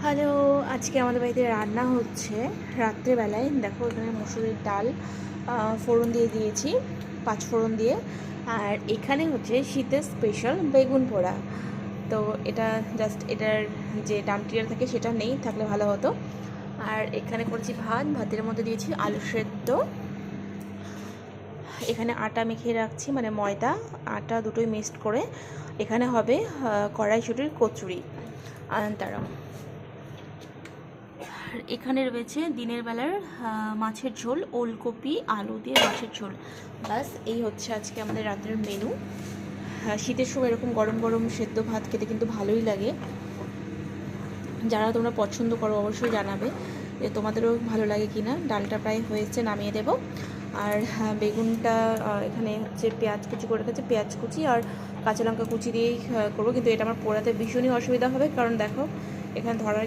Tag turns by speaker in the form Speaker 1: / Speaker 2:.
Speaker 1: Hello, আজকে আমাদের বাড়িতে রান্না হচ্ছে রাত্রেবেলায়। দেখো এখানে মসুরির ডাল ফোড়ন দিয়ে দিয়েছি, 5 ফোড়ন দিয়ে। আর এখানে হচ্ছে শীতের স্পেশাল বেগুন পোড়া। তো এটা জাস্ট এটার যে ডামটিটা থাকে সেটা নেই, থাকলে ভালো হতো। আর এখানে করেছি ভাত, ভাতের মধ্যে দিয়েছি আলু সেদ্ধ। এখানে আটা মেখে রাখছি, মানে ময়দা আটা দুটোই মিক্সড করে। এখানে হবে কড়াইশুঁটির কচুরি আনতারা। আর এখানে রয়েছে দিনের বেলার মাছের ঝোল, ওলকপি আলু দিয়ে মাছের ঝোল। বাস এই হচ্ছে আজকে আমাদের রাতের মেনু। শীতের সময় এরকম গরম গরম সেদ্ধ ভাত খেতে কিন্তু ভালোই লাগে। যারা তোমরা পছন্দ করো অবশ্যই জানাবে যে তোমাদেরও ভালো লাগে কি না। ডালটা প্রায় হয়েছে, নামিয়ে দেব। আর বেগুনটা এখানে হচ্ছে পেঁয়াজ কুচি করে রেখেছে, পেঁয়াজ কুচি আর কাঁচা লঙ্কা কুচি দিয়েই করবো। কিন্তু এটা আমার পোড়াতে ভীষণই অসুবিধা হবে, কারণ দেখো এখানে ধরার